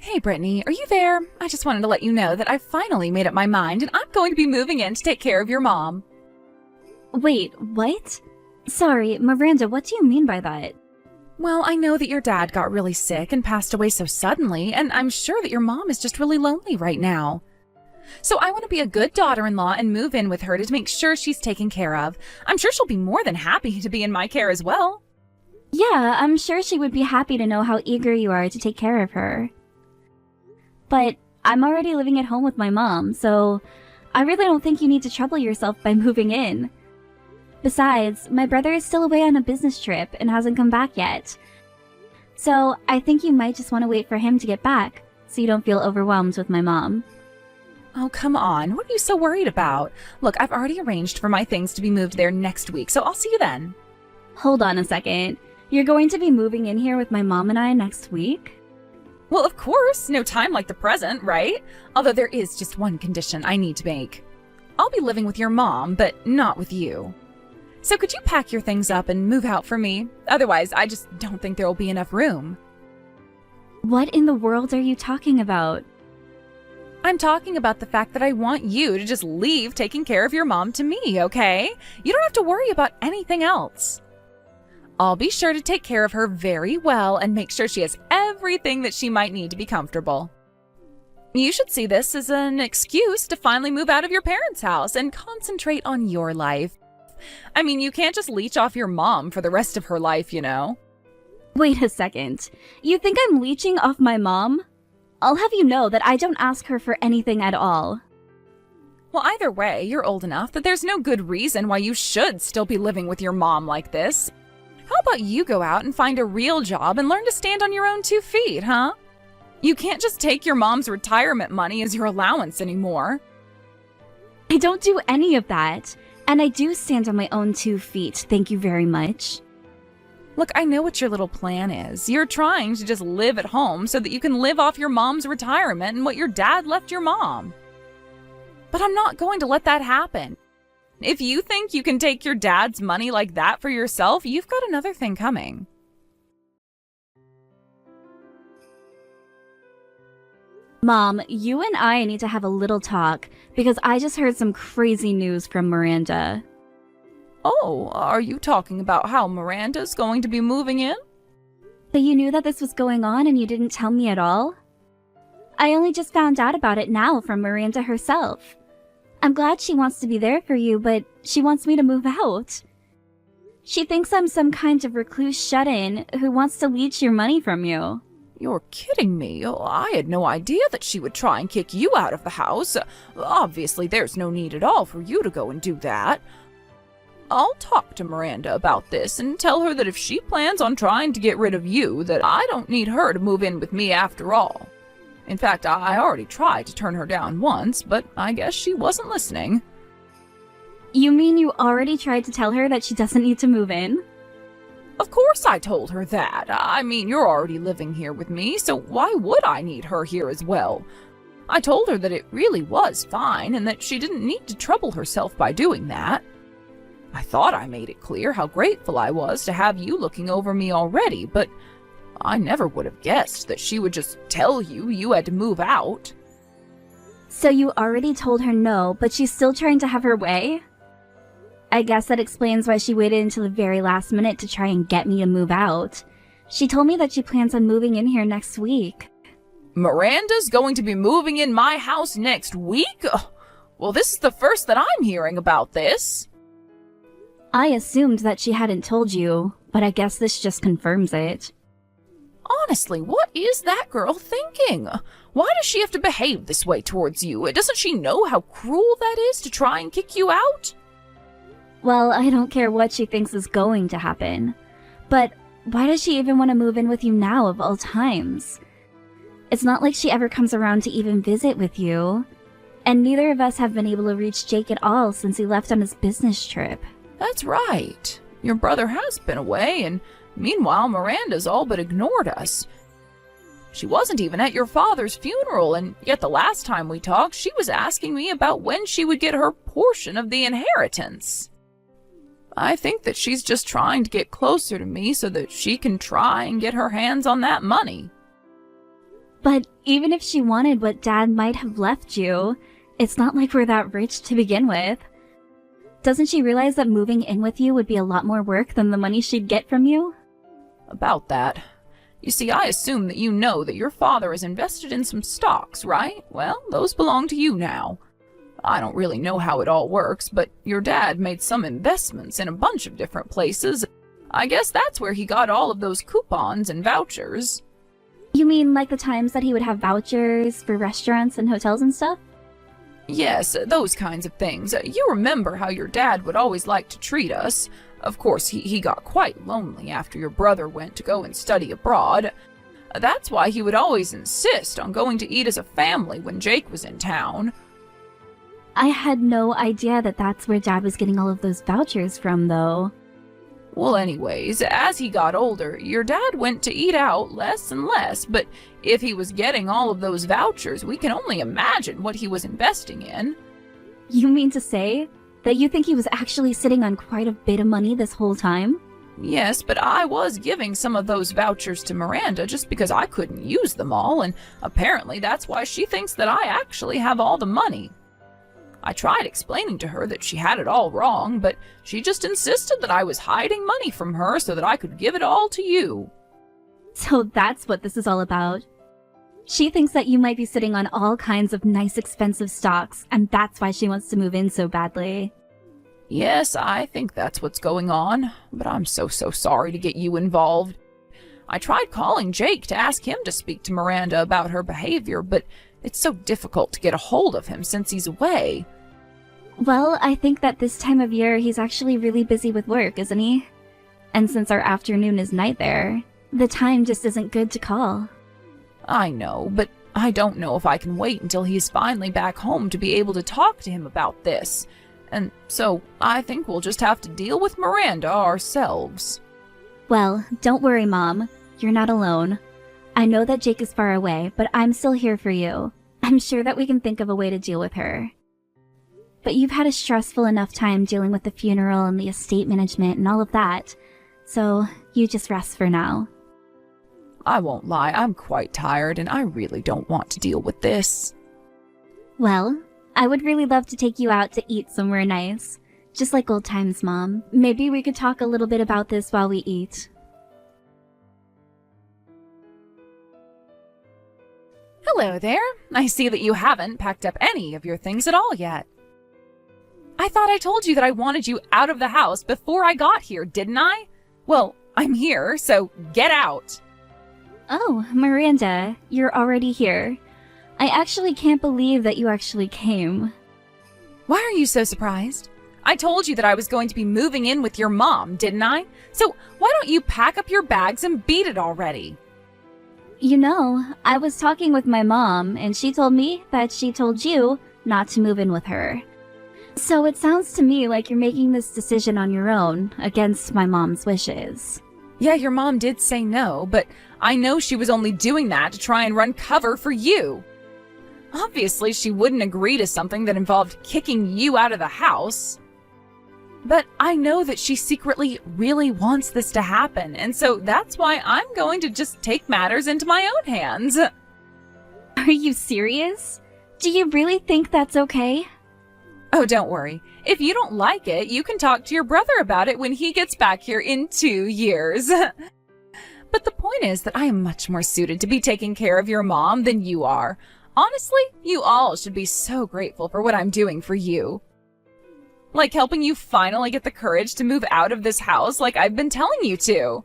Hey Brittany, are you there? I just wanted to let you know that I finally made up my mind and I'm going to be moving in to take care of your mom. Wait, what? Sorry, Miranda, what do you mean by that? Well, I know that your dad got really sick and passed away so suddenly, and I'm sure that your mom is just really lonely right now. So I want to be a good daughter-in-law and move in with her to make sure she's taken care of. I'm sure she'll be more than happy to be in my care as well. Yeah, I'm sure she would be happy to know how eager you are to take care of her. But I'm already living at home with my mom, so I really don't think you need to trouble yourself by moving in. Besides, my brother is still away on a business trip and hasn't come back yet. So I think you might just want to wait for him to get back, so you don't feel overwhelmed with my mom. Oh, come on. What are you so worried about? Look, I've already arranged for my things to be moved there next week, so I'll see you then. Hold on a second. You're going to be moving in here with my mom and I next week? Well, of course. No time like the present, right? Although there is just one condition I need to make. I'll be living with your mom, but not with you. So could you pack your things up and move out for me? Otherwise, I just don't think there will be enough room. What in the world are you talking about? I'm talking about the fact that I want you to just leave taking care of your mom to me, okay? You don't have to worry about anything else. I'll be sure to take care of her very well and make sure she has everything that she might need to be comfortable. You should see this as an excuse to finally move out of your parents' house and concentrate on your life. I mean, you can't just leech off your mom for the rest of her life, you know? Wait a second. You think I'm leeching off my mom? I'll have you know that I don't ask her for anything at all. Well, either way, you're old enough that there's no good reason why you should still be living with your mom like this. How about you go out and find a real job and learn to stand on your own 2 feet, huh? You can't just take your mom's retirement money as your allowance anymore. I don't do any of that. And I do stand on my own 2 feet, thank you very much. Look, I know what your little plan is. You're trying to just live at home so that you can live off your mom's retirement and what your dad left your mom. But I'm not going to let that happen. If you think you can take your dad's money like that for yourself, you've got another thing coming. Mom, you and I need to have a little talk because I just heard some crazy news from Miranda. Oh, are you talking about how Miranda's going to be moving in? So you knew that this was going on and you didn't tell me at all? I only just found out about it now from Miranda herself. I'm glad she wants to be there for you, but she wants me to move out. She thinks I'm some kind of recluse shut-in who wants to leech your money from you. You're kidding me. Oh, I had no idea that she would try and kick you out of the house. Obviously, there's no need at all for you to go and do that. I'll talk to Miranda about this and tell her that if she plans on trying to get rid of you, that I don't need her to move in with me after all. In fact, I already tried to turn her down once, but I guess she wasn't listening. You mean you already tried to tell her that she doesn't need to move in? Of course I told her that. I mean, you're already living here with me, so why would I need her here as well? I told her that it really was fine and that she didn't need to trouble herself by doing that. I thought I made it clear how grateful I was to have you looking over me already, but I never would have guessed that she would just tell you had to move out. So you already told her no, but she's still trying to have her way? I guess that explains why she waited until the very last minute to try and get me to move out. She told me that she plans on moving in here next week. Miranda's going to be moving in my house next week? Well, this is the first that I'm hearing about this. I assumed that she hadn't told you, but I guess this just confirms it. Honestly, what is that girl thinking? Why does she have to behave this way towards you? Doesn't she know how cruel that is to try and kick you out? Well, I don't care what she thinks is going to happen. But why does she even want to move in with you now of all times? It's not like she ever comes around to even visit with you. And neither of us have been able to reach Jake at all since he left on his business trip. That's right. Your brother has been away, and meanwhile, Miranda's all but ignored us. She wasn't even at your father's funeral, and yet the last time we talked, she was asking me about when she would get her portion of the inheritance. I think that she's just trying to get closer to me so that she can try and get her hands on that money. But even if she wanted what Dad might have left you, it's not like we're that rich to begin with. Doesn't she realize that moving in with you would be a lot more work than the money she'd get from you? About that. You see, I assume that you know that your father is invested in some stocks, right? Well, those belong to you now. I don't really know how it all works, but your dad made some investments in a bunch of different places. I guess that's where he got all of those coupons and vouchers. You mean like the times that he would have vouchers for restaurants and hotels and stuff? Yes, those kinds of things. You remember how your dad would always like to treat us. Of course, he got quite lonely after your brother went to go and study abroad. That's why he would always insist on going to eat as a family when Jake was in town. I had no idea that that's where Dad was getting all of those vouchers from, though. Well, anyways, as he got older, your dad went to eat out less and less, but if he was getting all of those vouchers, we can only imagine what he was investing in. You mean to say that you think he was actually sitting on quite a bit of money this whole time? Yes, but I was giving some of those vouchers to Miranda just because I couldn't use them all, and apparently that's why she thinks that I actually have all the money. I tried explaining to her that she had it all wrong, but she just insisted that I was hiding money from her so that I could give it all to you. So that's what this is all about. She thinks that you might be sitting on all kinds of nice expensive stocks, and that's why she wants to move in so badly. Yes, I think that's what's going on, but I'm so sorry to get you involved. I tried calling Jake to ask him to speak to Miranda about her behavior, but it's so difficult to get a hold of him since he's away. Well, I think that this time of year he's actually really busy with work, isn't he? And since our afternoon is night there, the time just isn't good to call. I know, but I don't know if I can wait until he's finally back home to be able to talk to him about this. And so I think we'll just have to deal with Miranda ourselves. Well, don't worry, Mom. You're not alone. I know that Jake is far away, but I'm still here for you. I'm sure that we can think of a way to deal with her. But you've had a stressful enough time dealing with the funeral and the estate management and all of that, so you just rest for now. I won't lie, I'm quite tired and I really don't want to deal with this. Well, I would really love to take you out to eat somewhere nice. Just like old times, Mom. Maybe we could talk a little bit about this while we eat. Hello there. I see that you haven't packed up any of your things at all yet. I thought I told you that I wanted you out of the house before I got here, didn't I? Well, I'm here, so get out. Oh, Miranda, you're already here. I actually can't believe that you actually came. Why are you so surprised? I told you that I was going to be moving in with your mom, didn't I? So why don't you pack up your bags and beat it already? You know, I was talking with my mom, and she told me that she told you not to move in with her. So it sounds to me like you're making this decision on your own, against my mom's wishes. Yeah, your mom did say no, but I know she was only doing that to try and run cover for you. Obviously, she wouldn't agree to something that involved kicking you out of the house. But I know that she secretly really wants this to happen, and so that's why I'm going to just take matters into my own hands. Are you serious? Do you really think that's okay? Oh, don't worry. If you don't like it, you can talk to your brother about it when he gets back here in 2 years. But the point is that I am much more suited to be taking care of your mom than you are. Honestly, you all should be so grateful for what I'm doing for you. Like helping you finally get the courage to move out of this house like I've been telling you to.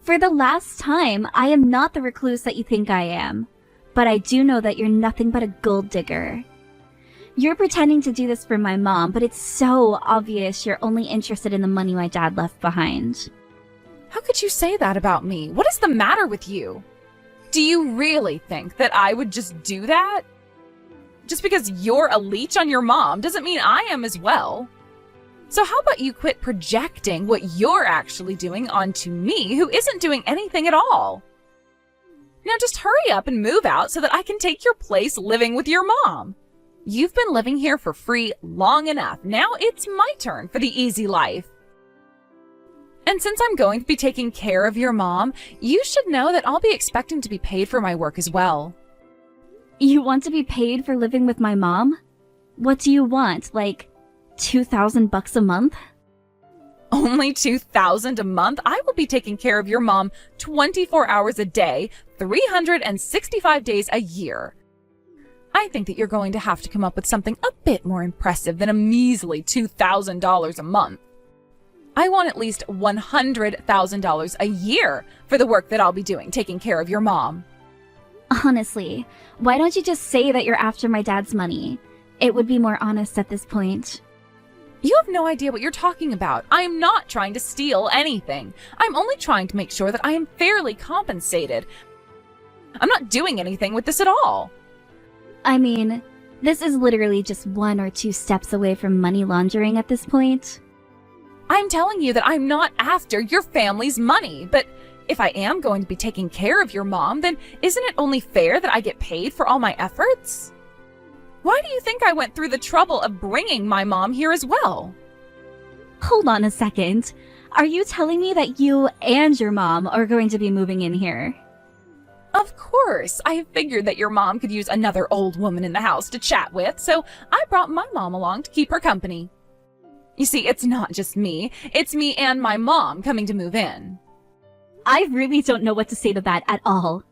For the last time, I am not the recluse that you think I am. But I do know that you're nothing but a gold digger. You're pretending to do this for my mom, but it's so obvious you're only interested in the money my dad left behind. How could you say that about me? What is the matter with you? Do you really think that I would just do that? Just because you're a leech on your mom doesn't mean I am as well. So how about you quit projecting what you're actually doing onto me, who isn't doing anything at all? Now just hurry up and move out so that I can take your place living with your mom. You've been living here for free long enough. Now it's my turn for the easy life. And since I'm going to be taking care of your mom, you should know that I'll be expecting to be paid for my work as well. You want to be paid for living with my mom? What do you want, like $2,000 a month? Only $2,000 a month? I will be taking care of your mom 24 hours a day, 365 days a year. I think that you're going to have to come up with something a bit more impressive than a measly $2,000 a month. I want at least $100,000 a year for the work that I'll be doing taking care of your mom. Honestly, why don't you just say that you're after my dad's money? It would be more honest at this point. You have no idea what you're talking about. I am not trying to steal anything. I'm only trying to make sure that I am fairly compensated. I'm not doing anything with this at all. I mean, this is literally just 1 or 2 steps away from money laundering at this point. I'm telling you that I'm not after your family's money, but if I am going to be taking care of your mom, then isn't it only fair that I get paid for all my efforts? Why do you think I went through the trouble of bringing my mom here as well? Hold on a second. Are you telling me that you and your mom are going to be moving in here? Of course. I figured that your mom could use another old woman in the house to chat with, so I brought my mom along to keep her company. You see, it's not just me. It's me and my mom coming to move in. I really don't know what to say to that at all.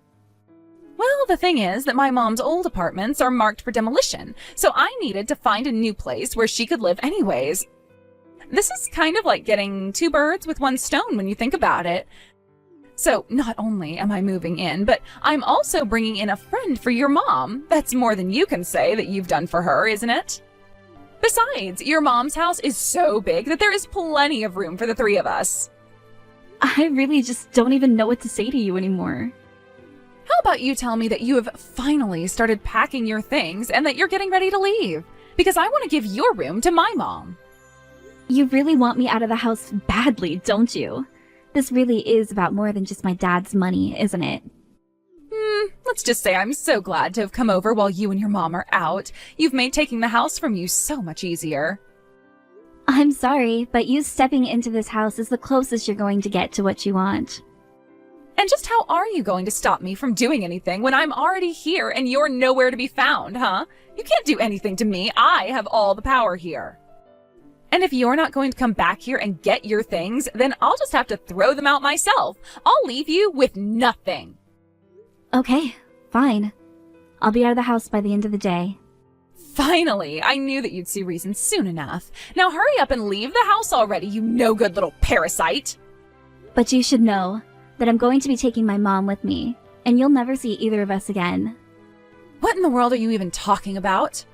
Well, the thing is that my mom's old apartments are marked for demolition, so I needed to find a new place where she could live anyways. This is kind of like getting 2 birds with 1 stone when you think about it. So not only am I moving in, but I'm also bringing in a friend for your mom. That's more than you can say that you've done for her, isn't it? Besides, your mom's house is so big that there is plenty of room for the 3 of us. I really just don't even know what to say to you anymore. How about you tell me that you have finally started packing your things and that you're getting ready to leave? Because I want to give your room to my mom. You really want me out of the house badly, don't you? This really is about more than just my dad's money, isn't it? Let's just say I'm so glad to have come over while you and your mom are out. You've made taking the house from you so much easier. I'm sorry, but you stepping into this house is the closest you're going to get to what you want. And just how are you going to stop me from doing anything when I'm already here and you're nowhere to be found, huh? You can't do anything to me. I have all the power here. And if you're not going to come back here and get your things, then I'll just have to throw them out myself. I'll leave you with nothing. Okay, fine. I'll be out of the house by the end of the day. Finally, I knew that you'd see reason soon enough. Now hurry up and leave the house already, you no-good little parasite. But you should know that I'm going to be taking my mom with me, and you'll never see either of us again. What in the world are you even talking about?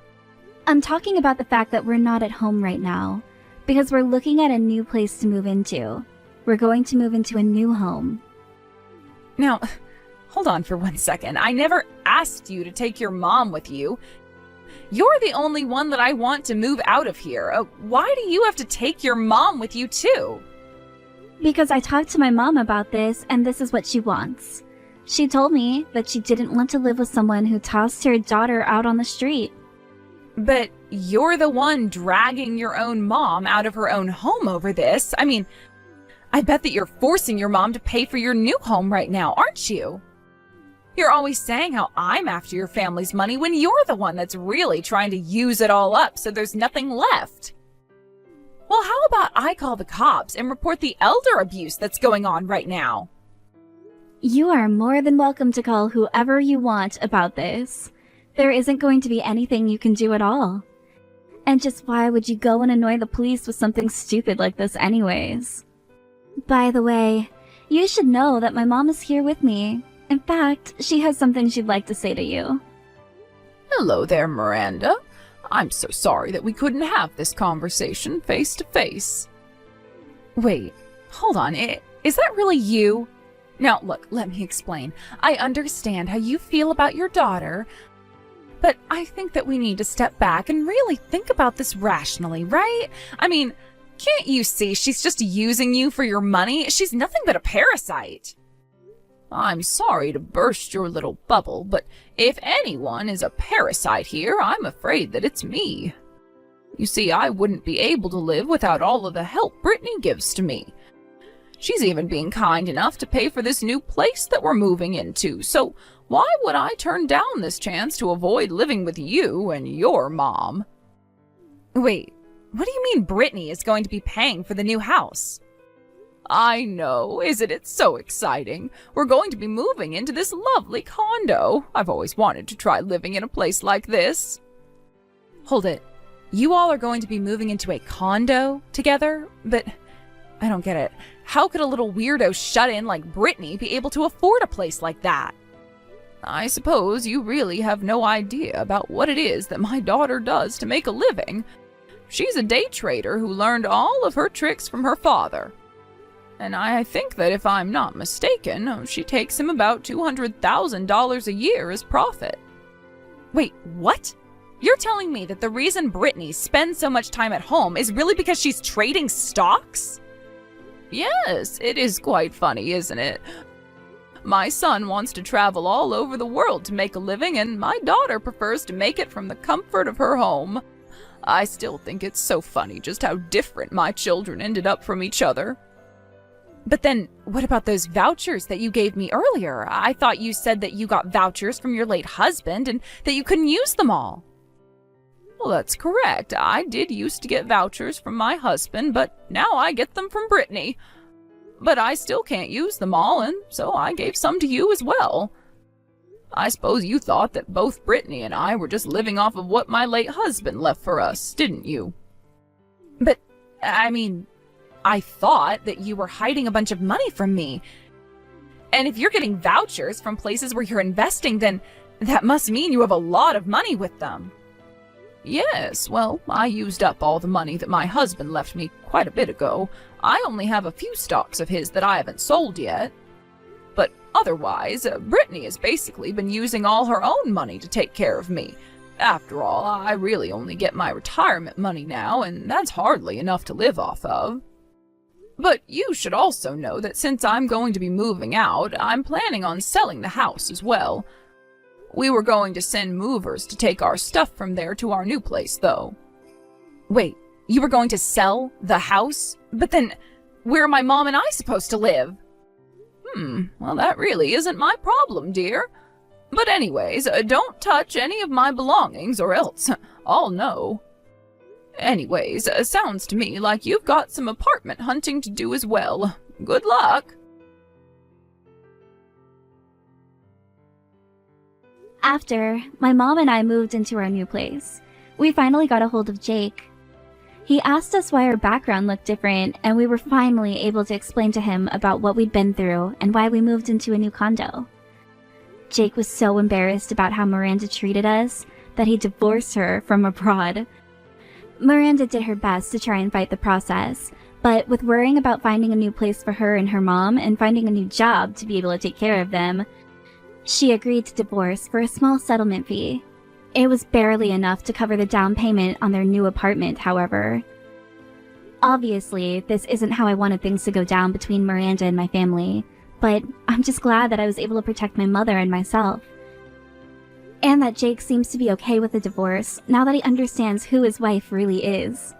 I'm talking about the fact that we're not at home right now, because we're looking at a new place to move into. We're going to move into a new home. Now, hold on for 1 second. I never asked you to take your mom with you. You're the only one that I want to move out of here. Why do you have to take your mom with you too? Because I talked to my mom about this, and this is what she wants. She told me that she didn't want to live with someone who tossed her daughter out on the street. But you're the one dragging your own mom out of her own home over this. I mean, I bet that you're forcing your mom to pay for your new home right now, aren't you? You're always saying how I'm after your family's money when you're the one that's really trying to use it all up so there's nothing left. Well, how about I call the cops and report the elder abuse that's going on right now? You are more than welcome to call whoever you want about this. There isn't going to be anything you can do at all. And just why would you go and annoy the police with something stupid like this anyways? By the way, you should know that my mom is here with me. In fact, she has something she'd like to say to you. Hello there, Miranda. I'm so sorry that we couldn't have this conversation face to face. Wait, hold on. Is that really you? Now, look, let me explain. I understand how you feel about your daughter, but I think that we need to step back and really think about this rationally, right? I mean, can't you see she's just using you for your money? She's nothing but a parasite. I'm sorry to burst your little bubble, but if anyone is a parasite here, I'm afraid that it's me. You see, I wouldn't be able to live without all of the help Brittany gives to me. She's even being kind enough to pay for this new place that we're moving into, so why would I turn down this chance to avoid living with you and your mom? Wait, what do you mean Brittany is going to be paying for the new house? I know, isn't it so exciting? We're going to be moving into this lovely condo. I've always wanted to try living in a place like this. Hold it. You all are going to be moving into a condo together? But I don't get it. How could a little weirdo shut-in like Brittany be able to afford a place like that? I suppose you really have no idea about what it is that my daughter does to make a living. She's a day trader who learned all of her tricks from her father. And I think that if I'm not mistaken, she takes him about $200,000 a year as profit. Wait, what? You're telling me that the reason Brittany spends so much time at home is really because she's trading stocks? Yes, it is quite funny, isn't it? My son wants to travel all over the world to make a living, and my daughter prefers to make it from the comfort of her home. I still think it's so funny just how different my children ended up from each other. But then, what about those vouchers that you gave me earlier? I thought you said that you got vouchers from your late husband and that you couldn't use them all. Well, that's correct. I did used to get vouchers from my husband, but now I get them from Brittany. But I still can't use them all, and so I gave some to you as well. I suppose you thought that both Brittany and I were just living off of what my late husband left for us, didn't you? But, I thought that you were hiding a bunch of money from me. And if you're getting vouchers from places where you're investing, then that must mean you have a lot of money with them. Yes, well, I used up all the money that my husband left me quite a bit ago. I only have a few stocks of his that I haven't sold yet. But otherwise, Brittany has basically been using all her own money to take care of me. After all, I really only get my retirement money now, and that's hardly enough to live off of. But you should also know that since I'm going to be moving out, I'm planning on selling the house as well. We were going to send movers to take our stuff from there to our new place, though. Wait, you were going to sell the house? But then, where are my mom and I supposed to live? Well, that really isn't my problem, dear. But anyways, don't touch any of my belongings or else I'll know. Anyways, sounds to me like you've got some apartment hunting to do as well. Good luck. After, my mom and I moved into our new place. We finally got a hold of Jake. He asked us why our background looked different, and we were finally able to explain to him about what we'd been through and why we moved into a new condo. Jake was so embarrassed about how Miranda treated us that he divorced her from abroad. Miranda did her best to try and fight the process, but with worrying about finding a new place for her and her mom and finding a new job to be able to take care of them, she agreed to divorce for a small settlement fee. It was barely enough to cover the down payment on their new apartment, however. Obviously, this isn't how I wanted things to go down between Miranda and my family, but I'm just glad that I was able to protect my mother and myself. And that Jake seems to be okay with the divorce now that he understands who his wife really is.